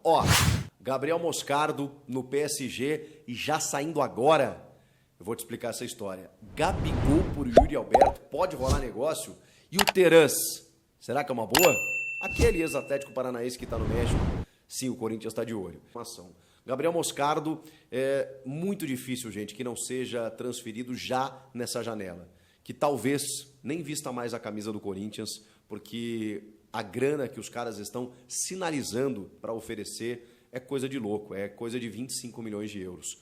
Ó, Gabriel Moscardo no PSG e já saindo agora, eu vou te explicar essa história. Gabigol por Yuri Alberto, pode rolar negócio? E o Terãs, será que é uma boa? Aquele ex-Atlético Paranaense que está no México, sim, o Corinthians está de olho. Gabriel Moscardo, é muito difícil, gente, que não seja transferido já nessa janela. Que talvez nem vista mais a camisa do Corinthians, porque a grana que os caras estão sinalizando para oferecer é coisa de louco, é coisa de 25 milhões de euros.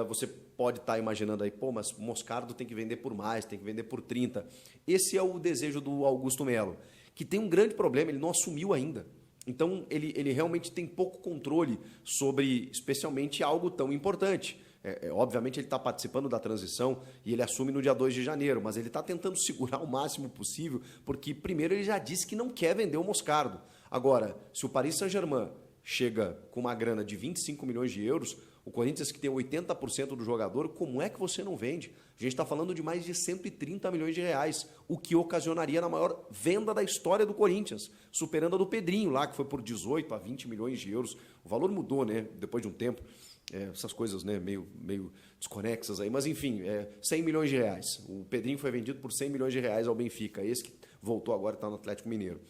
Você pode estar imaginando aí, pô, mas Moscardo tem que vender por mais, tem que vender por 30. Esse é o desejo do Augusto Melo, que tem um grande problema, ele não assumiu ainda. Então, ele realmente tem pouco controle sobre, especialmente, algo tão importante. Obviamente, ele está participando da transição e ele assume no dia 2 de janeiro, mas ele está tentando segurar o máximo possível, porque, primeiro, ele já disse que não quer vender o Moscardo. Agora, se o Paris Saint-Germain chega com uma grana de 25 milhões de euros, o Corinthians que tem 80% do jogador, como é que você não vende? A gente está falando de mais de 130 milhões de reais, o que ocasionaria na maior venda da história do Corinthians, superando a do Pedrinho lá, que foi por 18 a 20 milhões de euros. O valor mudou, né, depois de um tempo, essas coisas, né, meio desconexas aí, mas enfim, 100 milhões de reais. O Pedrinho foi vendido por 100 milhões de reais ao Benfica, esse que voltou agora está no Atlético Mineiro.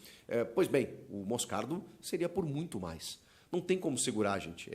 Pois bem, o Moscardo seria por muito mais. Não tem como segurar, gente.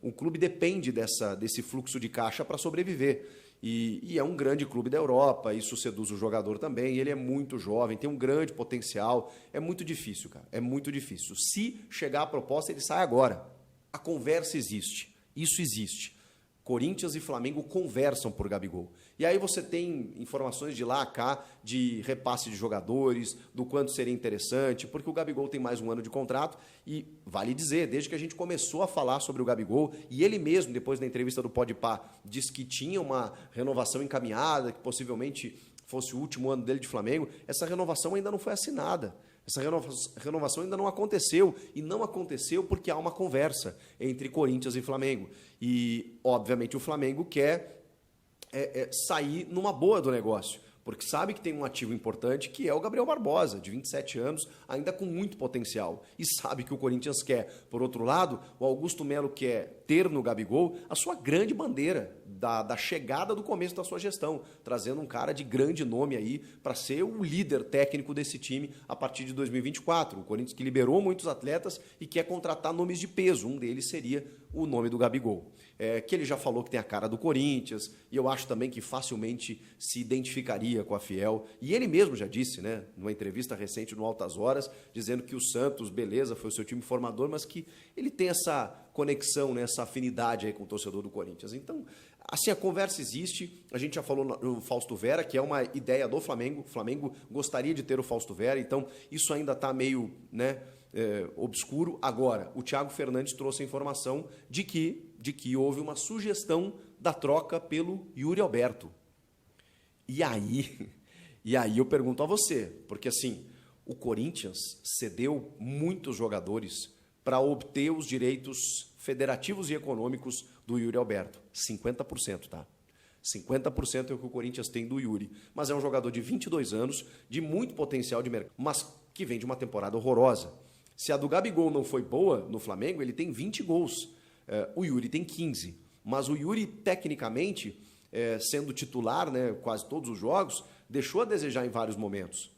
O clube depende desse fluxo de caixa para sobreviver. E é um grande clube da Europa, isso seduz o jogador também. Ele é muito jovem, tem um grande potencial. É muito difícil, cara. É muito difícil. Se chegar a proposta, ele sai agora. A conversa existe. Isso existe. Corinthians e Flamengo conversam por Gabigol. E aí você tem informações de lá a cá, de repasse de jogadores, do quanto seria interessante, porque o Gabigol tem mais um ano de contrato e, vale dizer, desde que a gente começou a falar sobre o Gabigol, e ele mesmo, depois da entrevista do Podpah, disse que tinha uma renovação encaminhada, que possivelmente fosse o último ano dele de Flamengo, essa renovação ainda não foi assinada. Essa renovação ainda não aconteceu, e não aconteceu porque há uma conversa entre Corinthians e Flamengo. E, obviamente, o Flamengo quer sair numa boa do negócio, porque sabe que tem um ativo importante, que é o Gabriel Barbosa, de 27 anos, ainda com muito potencial. E sabe que o Corinthians quer. Por outro lado, o Augusto Melo quer ter no Gabigol a sua grande bandeira da chegada do começo da sua gestão, trazendo um cara de grande nome aí para ser o líder técnico desse time a partir de 2024. O Corinthians que liberou muitos atletas e quer contratar nomes de peso. Um deles seria o nome do Gabigol. Que ele já falou que tem a cara do Corinthians, e eu acho também que facilmente se identificaria com a Fiel. E ele mesmo já disse, né, numa entrevista recente no Altas Horas, dizendo que o Santos, beleza, foi o seu time formador, mas que ele tem essa conexão, né, essa afinidade aí com o torcedor do Corinthians. Então, assim, a conversa existe. A gente já falou no Fausto Vera, que é uma ideia do Flamengo. O Flamengo gostaria de ter o Fausto Vera, então isso ainda está meio, né, obscuro. Agora, o Thiago Fernandes trouxe a informação de que houve uma sugestão da troca pelo Yuri Alberto. E aí eu pergunto a você, porque assim, o Corinthians cedeu muitos jogadores para obter os direitos federativos e econômicos do Yuri Alberto. 50%, tá? 50% é o que o Corinthians tem do Yuri. Mas é um jogador de 22 anos, de muito potencial de mercado, mas que vem de uma temporada horrorosa. Se a do Gabigol não foi boa no Flamengo, ele tem 20 gols. O Yuri tem 15. Mas o Yuri, tecnicamente, sendo titular, né, quase todos os jogos, deixou a desejar em vários momentos.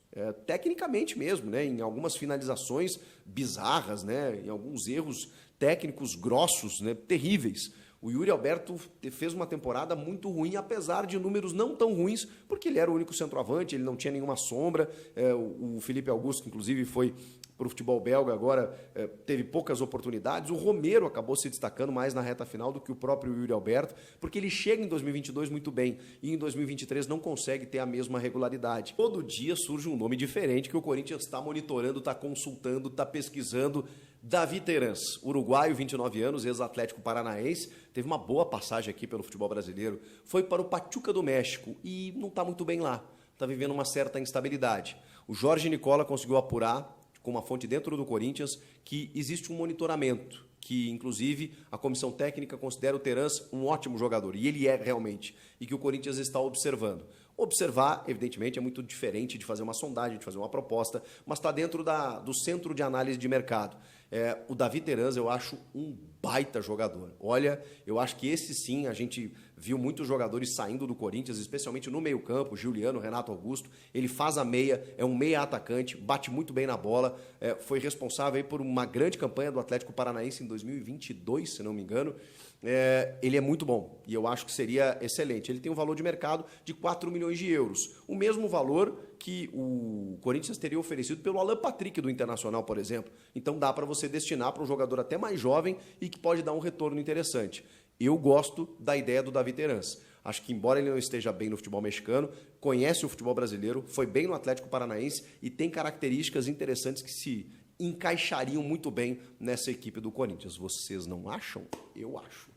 Tecnicamente mesmo, né, em algumas finalizações bizarras, né, em alguns erros técnicos grossos, né, terríveis. O Yuri Alberto fez uma temporada muito ruim, apesar de números não tão ruins, porque ele era o único centroavante, ele não tinha nenhuma sombra. O Felipe Augusto, que inclusive foi para o futebol belga agora, teve poucas oportunidades. O Romero acabou se destacando mais na reta final do que o próprio Yuri Alberto, porque ele chega em 2022 muito bem e em 2023 não consegue ter a mesma regularidade. Todo dia surge um nome diferente que o Corinthians está monitorando, está consultando, está pesquisando. Davi Terãs, uruguaio, 29 anos, ex-Atlético Paranaense, teve uma boa passagem aqui pelo futebol brasileiro, foi para o Pachuca do México e não está muito bem lá, está vivendo uma certa instabilidade. O Jorge Nicola conseguiu apurar, com uma fonte dentro do Corinthians, que existe um monitoramento que inclusive a comissão técnica considera o Terans um ótimo jogador, e ele é realmente, e que o Corinthians está observando. Observar, evidentemente, é muito diferente de fazer uma sondagem, de fazer uma proposta, mas está dentro do centro de análise de mercado. O Davi Terans eu acho um baita jogador. Olha, eu acho que esse sim, a gente viu muitos jogadores saindo do Corinthians, especialmente no meio-campo, Juliano, Renato Augusto. Ele faz a meia, é um meia atacante, bate muito bem na bola, foi responsável aí por uma grande campanha do Atlético Paranaense em 2022, se não me engano. Ele é muito bom e eu acho que seria excelente. Ele tem um valor de mercado de 4 milhões de euros, o mesmo valor que o Corinthians teria oferecido pelo Alan Patrick do Internacional, por exemplo. Então dá para você destinar para um jogador até mais jovem e que pode dar um retorno interessante. Eu gosto da ideia do Davi Terans. Acho que, embora ele não esteja bem no futebol mexicano, conhece o futebol brasileiro, foi bem no Atlético Paranaense e tem características interessantes que se encaixariam muito bem nessa equipe do Corinthians. Vocês não acham? Eu acho.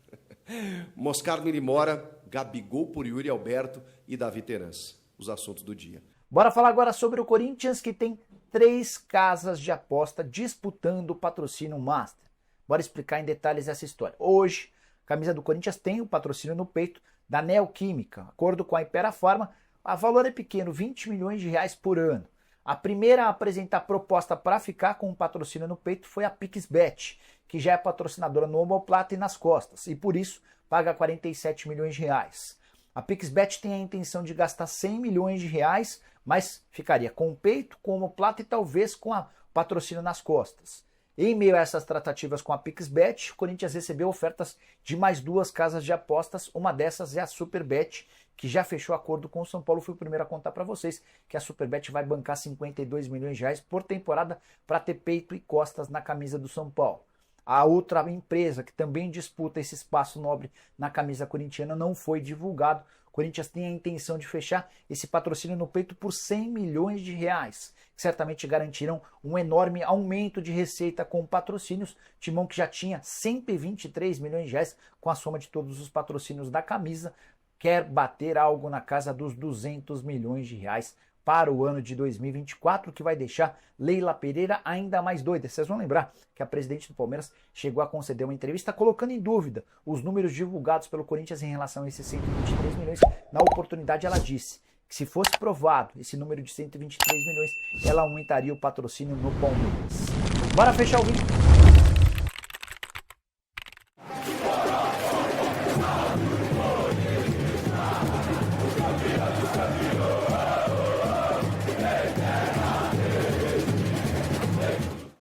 Moscardo e Mora, Gabigol por Yuri Alberto e Davi Terans. Os assuntos do dia. Bora falar agora sobre o Corinthians, que tem 3 casas de aposta disputando o patrocínio Master. Bora explicar em detalhes essa história. Hoje, a camisa do Corinthians tem o patrocínio no peito da Neoquímica. De acordo com a Ipera-Pharma, o valor é pequeno, 20 milhões de reais por ano. A primeira a apresentar proposta para ficar com o patrocínio no peito foi a PixBet, que já é patrocinadora no omoplata e nas costas, e por isso paga 47 milhões de reais. A PixBet tem a intenção de gastar 100 milhões de reais, mas ficaria com o peito, com o omoplata e talvez com o patrocínio nas costas. Em meio a essas tratativas com a PixBet, o Corinthians recebeu ofertas de mais 2 casas de apostas. Uma dessas é a Superbet, que já fechou acordo com o São Paulo. Fui o primeiro a contar para vocês que a Superbet vai bancar 52 milhões de reais por temporada para ter peito e costas na camisa do São Paulo. A outra empresa que também disputa esse espaço nobre na camisa corintiana não foi divulgado. O Corinthians tem a intenção de fechar esse patrocínio no peito por 100 milhões de reais, que certamente garantirão um enorme aumento de receita com patrocínios. Timão que já tinha 123 milhões de reais com a soma de todos os patrocínios da camisa, quer bater algo na casa dos 200 milhões de reais para o ano de 2024, que vai deixar Leila Pereira ainda mais doida. Vocês vão lembrar que a presidente do Palmeiras chegou a conceder uma entrevista colocando em dúvida os números divulgados pelo Corinthians em relação a esses 123 milhões. Na oportunidade ela disse que se fosse provado esse número de 123 milhões, ela aumentaria o patrocínio no Palmeiras. Bora fechar o vídeo.